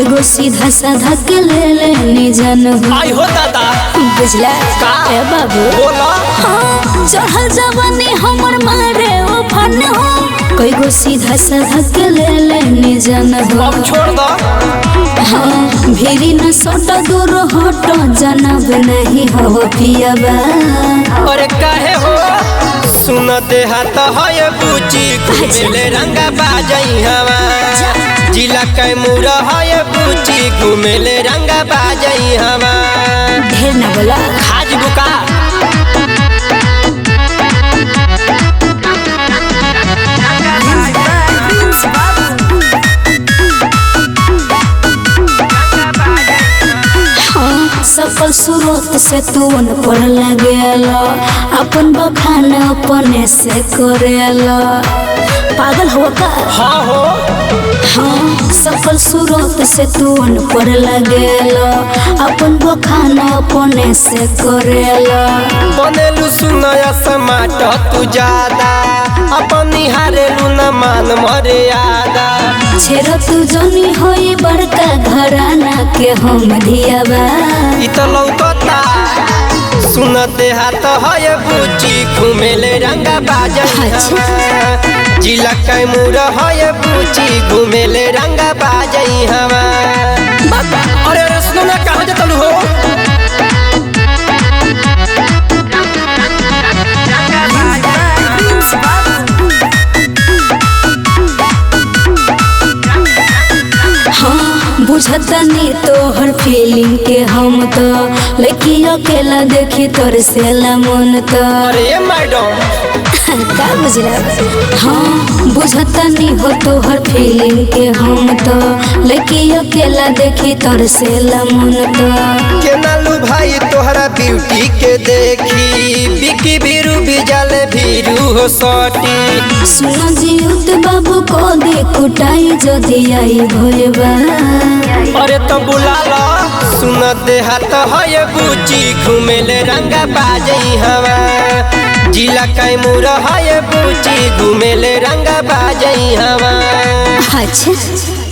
कोई गो सीधा साधा के ले लेनी जन हो। आई हो दादा बुझला का ए बाबू बोला हाँ चढ़ल जवानी हमर मारे ओ फन हो। कोई गो सीधा साधा के ले लेनी जन हो। अब छोड़ दो हाँ भीरी न सोटा दूर हटो जनब नहीं हो पियाबा। अरे काहे हो सुन दे हाथ है बूची घूमेले रंगा बाजई हवा जिला कैमूर है बूची घूमेले रंगा बाजई हवा। ढेर न बोला खाज बुका सकल सूरत से तू पर लगेला अपन बखान अपने से करेला। पागल हो का हाँ हो हाँ सकल सूरत से तू पर लगेला अपन बखान अपने से करेला। बनेलू सुनया समाट तू ज्यादा अपन निहारेलू न मान मर्यादा। छेरा तू जनी होई बड़का घराना के हम धियाबा। इ तो लौकता सुनते हाथ है बूची घूमेले रंगा बाजई हवा जिला कैमूर है बूची घूमेले रंगा बाजई हवा। अरे अरे सुनो ना कहाँ जतलू हो बुझतनी तोहर फीलिंग के हम तो लेकिन अकेला देखी तोर से मन तो। अरे मैडम का बुझला हाँ बुझतनी हो तोहर फीलिंग के हम तो लेकिन अकेला देखी तोर से मन तो। केनालू भाई तोहरा ब्यूटी के देखी बिकी बीरू बिजल भीरू हो सटी। सुनो जीत बाबू को दे कुटाई जदि आई भोलबा। अरे तो बुला लो सुन दे हाथ है बूची घूमेले रंगा बाजई हवा जिला कैमूर है बूची घूमेले रंगा बाजई हवा। अच्छा